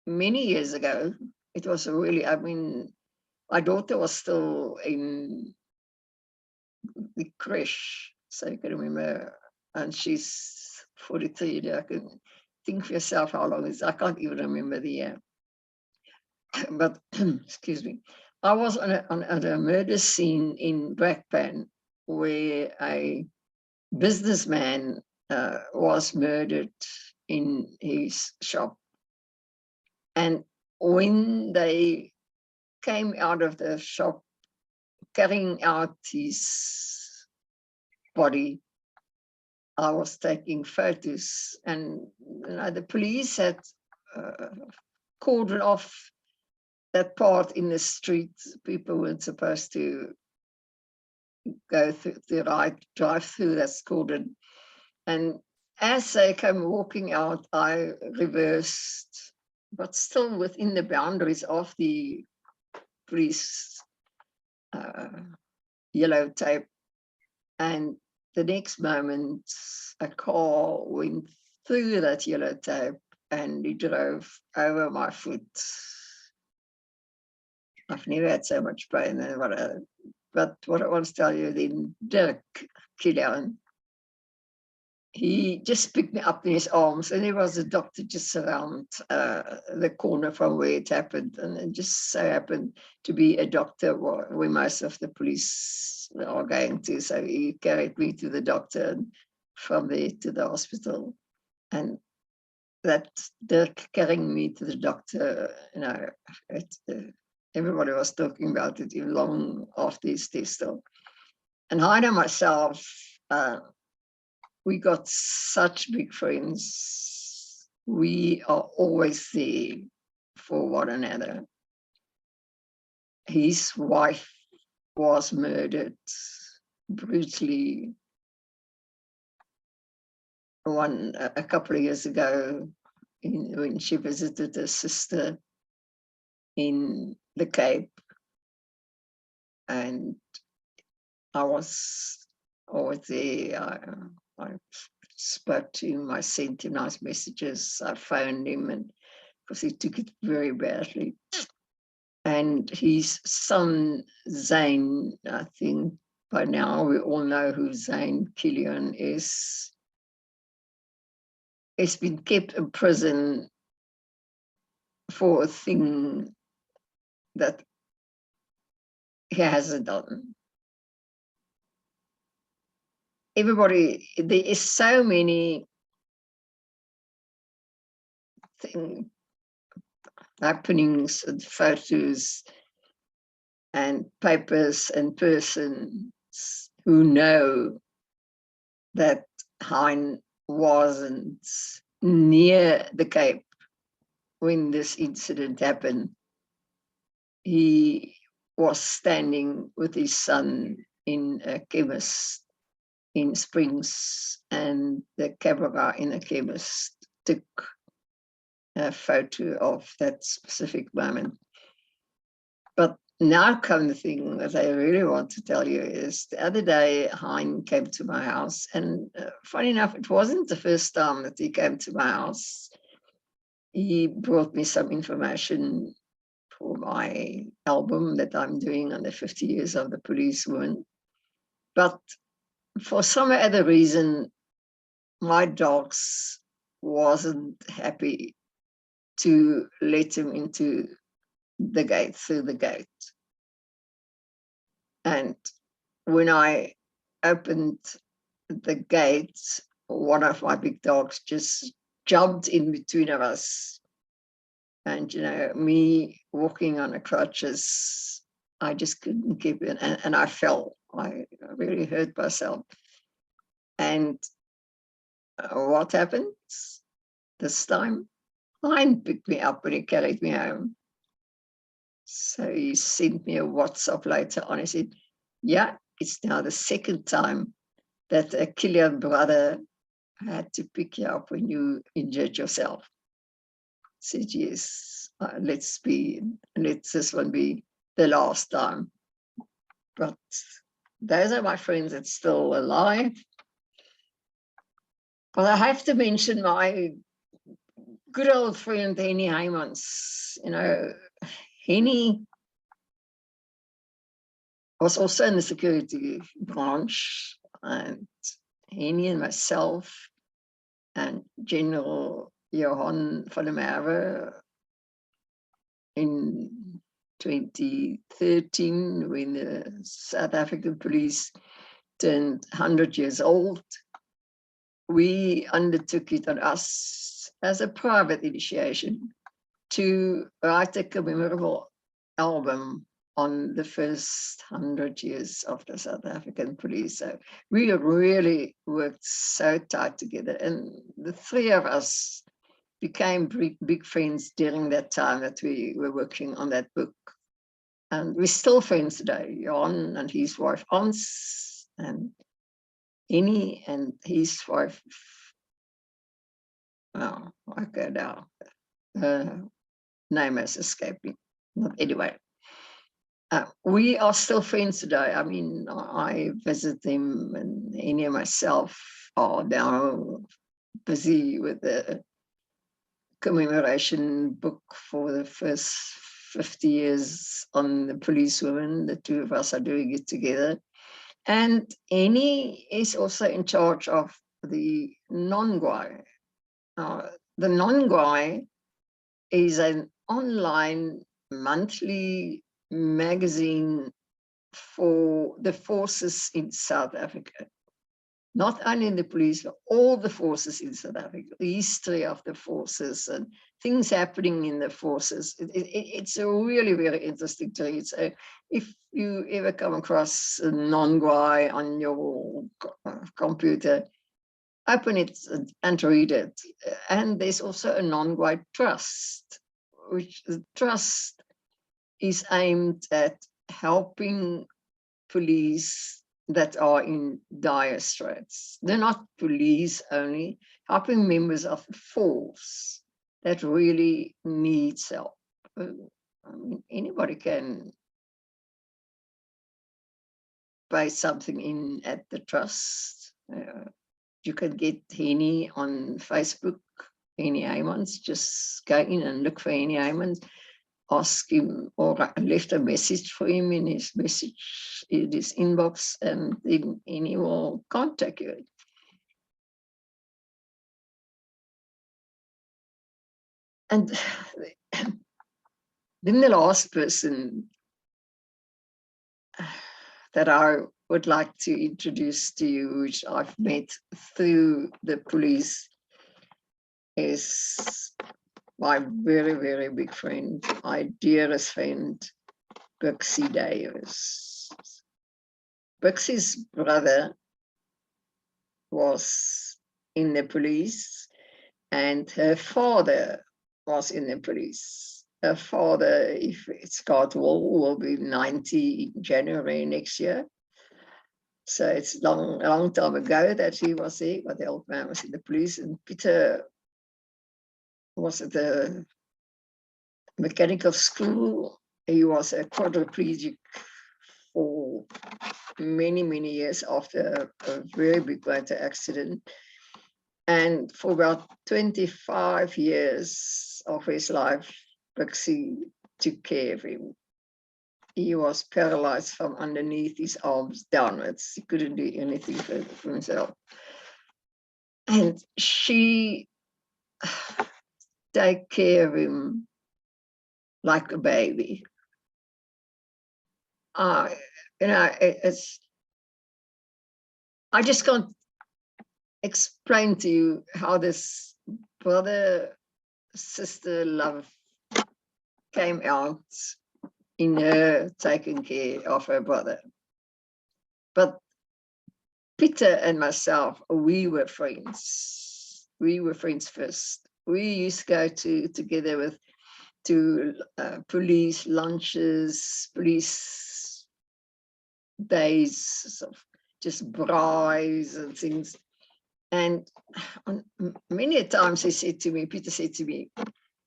Speaker 2: Many years ago, it was really, I mean, my daughter was still in the creche, so you can remember, and she's 43. I can think for yourself how long it is. I can't even remember the year. But, excuse me, I was on a murder scene in Brakpan where a businessman was murdered in his shop. And when they came out of the shop carrying out his body, I was taking photos, and the police had cordoned off that part in the street. People weren't supposed to go through the right drive through that's cordoned. And as they came walking out, I reversed, but still within the boundaries of the police yellow tape. And the next moment, a car went through that yellow tape and he drove over my foot. I've never had so much pain. But what I want to tell you, then Dirk Kilian, he just picked me up in his arms, and there was a doctor just around the corner from where it happened, and it just so happened to be a doctor where most of the police are going to. So he carried me to the doctor, and from there to the hospital. And that Dirk carrying me to the doctor, everybody was talking about it even long after his death still. And Heine and myself, we got such big friends. We are always there for one another. His wife was murdered brutally a couple of years ago when she visited her sister in the Cape. And I was always there. I spoke to him, I sent him nice messages, I phoned him, and because he took it very badly. and his son, Zane, I think by now we all know who Zane Killian is, has been kept in prison for a thing that he hasn't done. Everybody, there is so many happenings and photos and papers and persons who know that Hein wasn't near the Cape when this incident happened. He was standing with his son in a chemist in Springs, and the camera in a chemist took a photo of that specific moment. But now come the thing that I really want to tell you is the other day Hein came to my house, and funny enough, it wasn't the first time that he came to my house. He brought me some information for my album that I'm doing on the 50 years of the policewomen. But for some other reason, my dogs wasn't happy to let him into the gate, through the gate. And when I opened the gate, one of my big dogs just jumped in between of us. And, you know, me walking on the crutches, I just couldn't keep it. And I fell. I really hurt myself. And what happened this time? Hein picked me up and he carried me home. So he sent me a WhatsApp later on. He said, yeah, it's now the second time that a Killian brother had to pick you up when you injured yourself. I said, yes, let this one be the last time. But those are my friends that's still alive. But I have to mention my good old friend, Henny Heymans. You know, Henny was also in the security branch, and Henny and myself and General Johan van der Merwe in 2013, when the South African police turned 100 years old, we undertook it on us as a private initiation to write a commemorable album on the first 100 years of the South African police. So we really worked so tight together, and the three of us became big friends during that time that we were working on that book. And we're still friends today, Jan and his wife Hans, and Henny and his wife, oh, okay, now her name has escaped me. But anyway, we are still friends today. I mean, I visit them, and Henny and myself are now busy with the commemoration book for the first 50 years on the policewomen. The two of us are doing it together. And Henny is also in charge of the non-Gwai. The non-Gwai is an online monthly magazine for the forces in South Africa. Not only in the police, but all the forces in South Africa, the history of the forces and things happening in the forces. It's a really, very interesting to read. So if you ever come across a non-Gwai on your computer, open it and read it. And there's also a non-Gwai trust, which the trust is aimed at helping police that are in dire straits. They're not police only, helping members of the force that really needs help. I mean, anybody can buy something in at the trust. You can get Henny on Facebook, Henny Heymans. Just go in and look for Henny Heymans. asked him or I left a message for him in his inbox, and then he will contact you. And then the last person that I would like to introduce to you, which I've met through the police, is my very, very big friend, my dearest friend, Bixie Davis. Bixie's brother was in the police, and her father was in the police. Her father, if it's God will be 90 in January next year. So it's a long time ago that he was there, but the old man was in the police, and Peter was at the mechanical school. He was a quadriplegic for many, many years after a very big motor accident. And for about 25 years of his life, Bixie took care of him. He was paralyzed from underneath his arms downwards. He couldn't do anything for himself. And she took care of him like a baby. It's, I just can't explain to you how this brother-sister love came out in her taking care of her brother. But Peter and myself, we were friends. We were friends first. We used to go together to police lunches, police days, of just braais and things. And many times Peter said to me,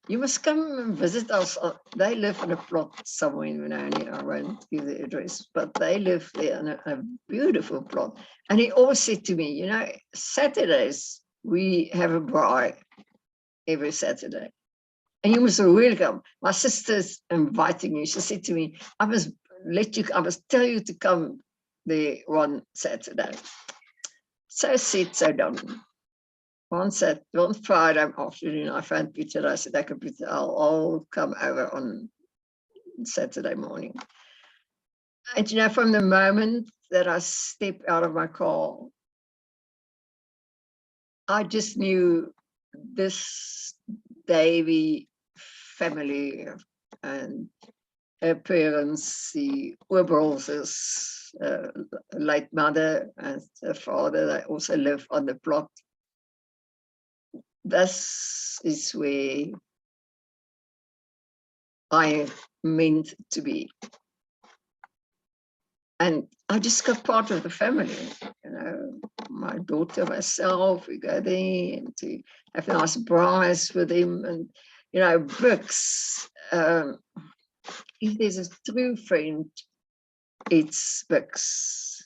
Speaker 2: you must come and visit us. They live in a plot somewhere in Benoni. I won't give the address, but they live there in a beautiful plot. And he always said to me, Saturdays, we have a braai every Saturday. And you must really come. My sister's inviting you. She said to me, I must tell you to come there one Saturday. So said, so done. One Friday afternoon, I found Peter. I said, okay, Peter, I'll come over on Saturday morning. And from the moment that I stepped out of my car, I just knew this Davy family and her parents, the Oberholzers, late mother and her father, they also live on the plot. This is where I meant to be. And I just got part of the family, my daughter, myself, we go there and to have nice braais with him. And, Bix, if there's a true friend, it's Bix.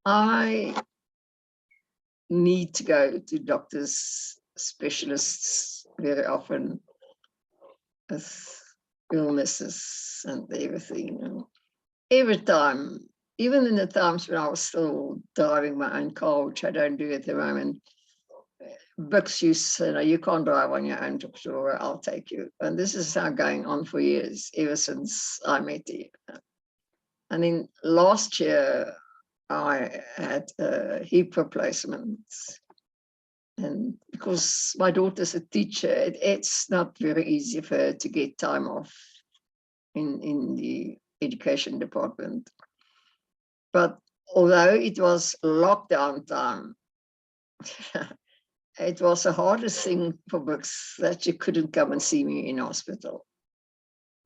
Speaker 2: I need to go to doctors, specialists very often with illnesses and everything. Every time, even in the times when I was still driving my own car, which I don't do at the moment, Bix used to say, you can't drive on your own, Dr. I'll take you. And this is how going on for years, ever since I met you. And then last year, I had a hip replacement. And because my daughter's a teacher, it's not very easy for her to get time off in the education department. But although it was lockdown time, it was the hardest thing for Bix that she couldn't come and see me in hospital.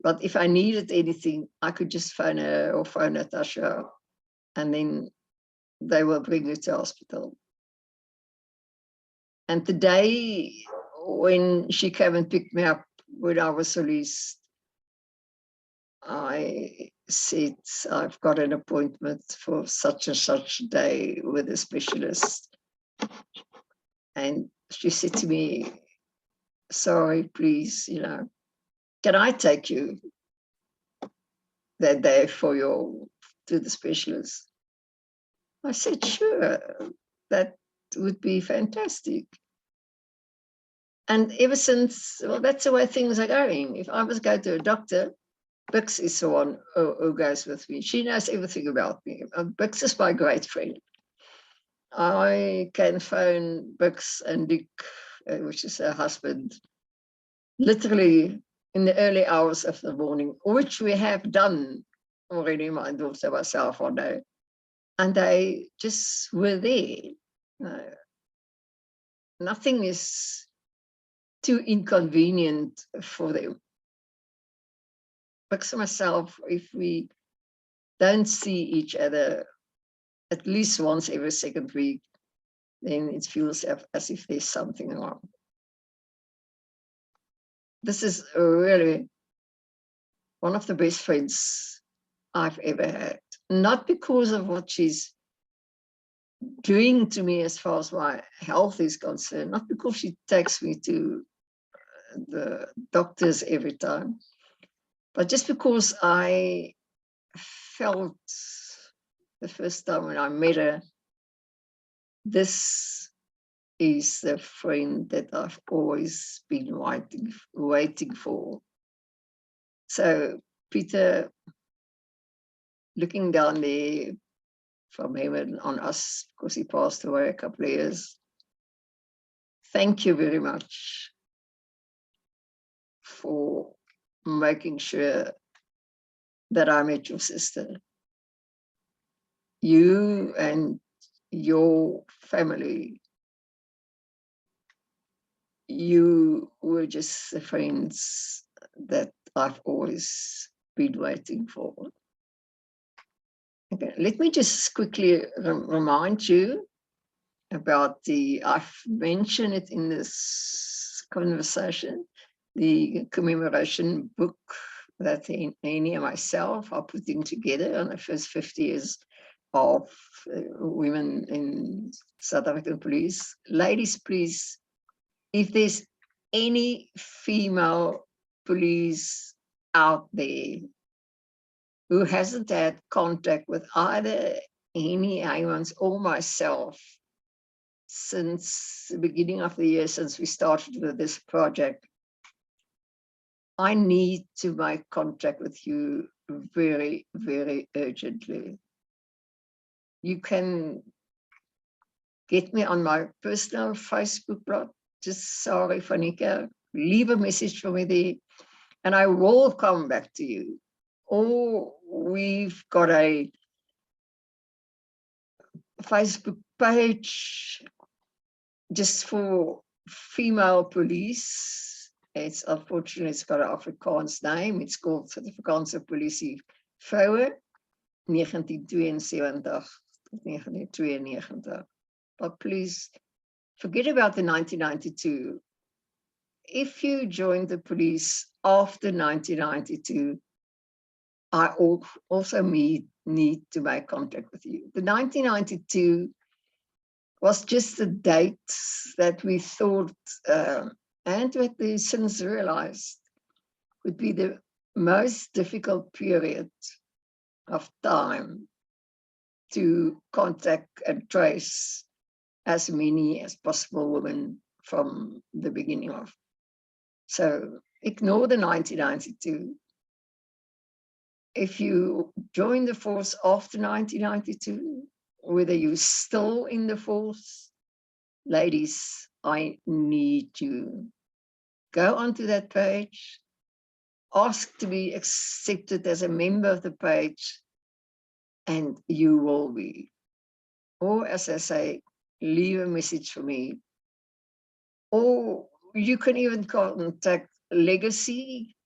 Speaker 2: But if I needed anything, I could just phone her or phone Natasha, and then they will bring her to hospital. And the day when she came and picked me up when I was released, I said, I've got an appointment for such and such day with a specialist. And she said to me, sorry, please, can I take you that day to the specialist? I said, sure, that would be fantastic. And ever since, well, that's the way things are going. If I must go to a doctor, Bix is the one who goes with me. She knows everything about me. Bix is my great friend. I can phone Bix and Dick, which is her husband, literally in the early hours of the morning, which we have done already, my daughter, myself, one day. And they just were there. Nothing is too inconvenient for them. Bix and myself, if we don't see each other at least once every second week, then it feels as if there's something wrong. This is really one of the best friends I've ever had. Not because of what she's doing to me as far as my health is concerned, not because she takes me to the doctors every time, but just because I felt the first time when I met her, this is the friend that I've always been waiting for. So Peter, looking down there from heaven on us, because he passed away a couple of years, thank you very much for making sure that I met your sister. You and your family, you were just the friends that I've always been waiting for. Okay, let me just quickly remind you about I've mentioned it in this conversation, the commemoration book that Annie and myself are putting together on the first 50 years of women in South African police. Ladies, please, if there's any female police out there who hasn't had contact with either Annie Heymans or myself since the beginning of the year, since we started with this project, I need to make contact with you very, very urgently. You can get me on my personal Facebook blog, just Sarie van Niekerk. Leave a message for me there, and I will come back to you. Or we've got a Facebook page just for female police. It's unfortunately, it's got an Afrikaans name. It's called Suid-Afrikaanse Polisie Vroue 1972-1992. But please forget about the 1992. If you joined the police after 1992, I also need to make contact with you. The 1992 was just a date that we thought, and what we since realized, would be the most difficult period of time to contact and trace as many as possible women from the beginning of. So ignore the 1992. If you join the force after 1992, whether you're still in the force, ladies, I need you. Go onto that page, ask to be accepted as a member of the page, and you will be. Or as I say, leave a message for me. Or you can even contact Legacy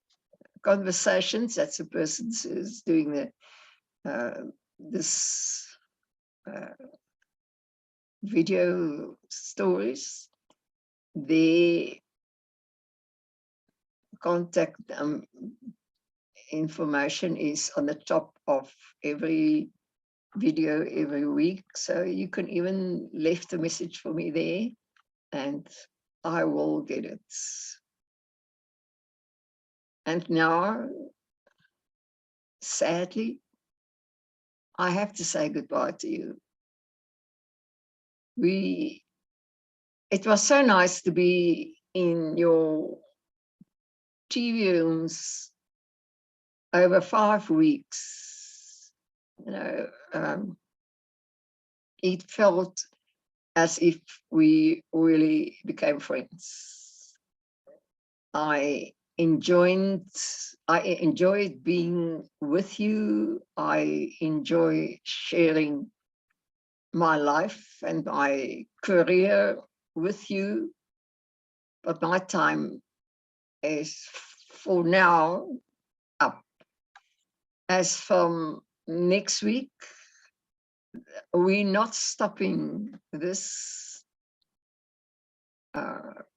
Speaker 2: Conversations. That's the person who's doing this video stories. Their contact information is on the top of every video every week. So you can even leave a message for me there and I will get it. And now, sadly, I have to say goodbye to you. It was so nice to be in your TV rooms over 5 weeks. It felt as if we really became friends. I enjoyed being with you. I enjoy sharing my life and my career with you. But my time is for now up. As from next week, we're not stopping this.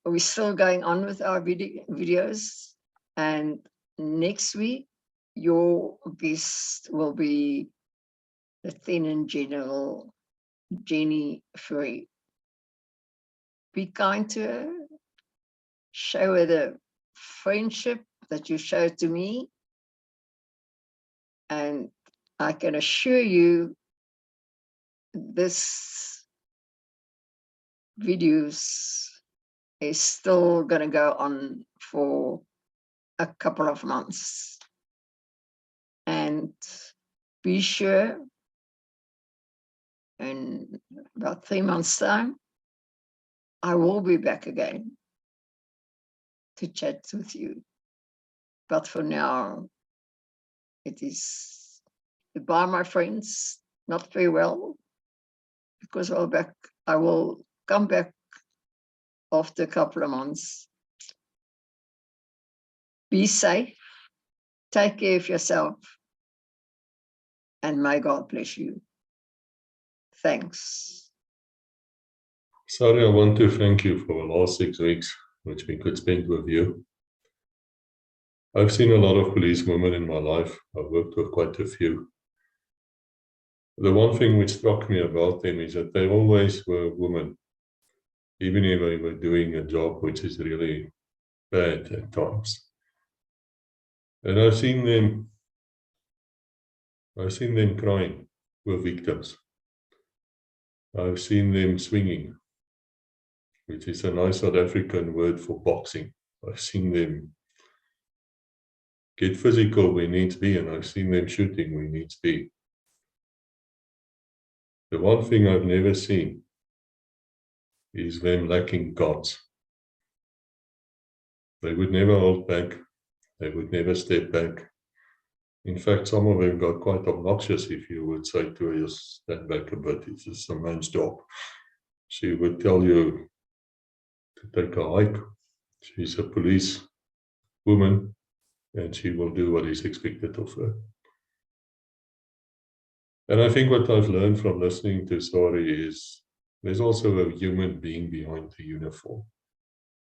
Speaker 2: We're still going on with our videos, and next week your guest will be Lieutenant General Jenny Free. Be kind to her, show her the friendship that you showed to me, and I can assure you this videos is still going to go on for a couple of months. And be sure in about 3 months' time, I will be back again to chat with you. But for now, it is goodbye, my friends, not farewell, because I will come back after a couple of months. Be safe, take care of yourself, and may God bless you. Thanks.
Speaker 1: Sarie, I want to thank you for the last 6 weeks, which we could spend with you. I've seen a lot of policewomen in my life. I've worked with quite a few. The one thing which struck me about them is that they always were women, even if they were doing a job which is really bad at times. And I've seen them crying with victims. I've seen them swinging, which is a nice South African word for boxing. I've seen them get physical where needs be, and I've seen them shooting where needs be. The one thing I've never seen is them lacking guts. They would never hold back. They would never step back. In fact, some of them got quite obnoxious if you would say to her, stand back a bit, it's just a man's job. She would tell you to take a hike. She's a police woman, and she will do what is expected of her. And I think what I've learned from listening to Sarie is there's also a human being behind the uniform.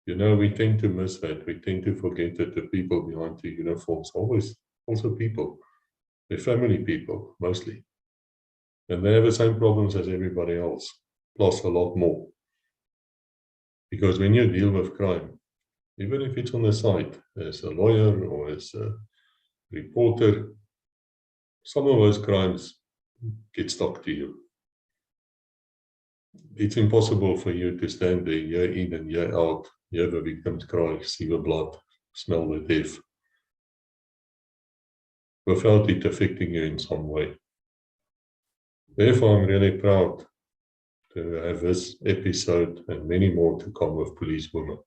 Speaker 1: You know, we tend to miss that. We tend to forget that the people behind the uniforms are always also people. They're family people, mostly. And they have the same problems as everybody else, plus a lot more. Because when you deal with crime, even if it's on the side, as a lawyer or as a reporter, some of those crimes get stuck to you. It's impossible for you to stand there year in and year out, hear the victims cry, see the blood, smell the death, without it affecting you in some way. Therefore, I'm really proud to have this episode and many more to come with policewomen.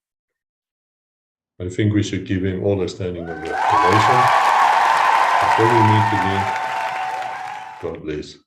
Speaker 1: I think we should give them all a standing ovation. Until we meet again, God bless.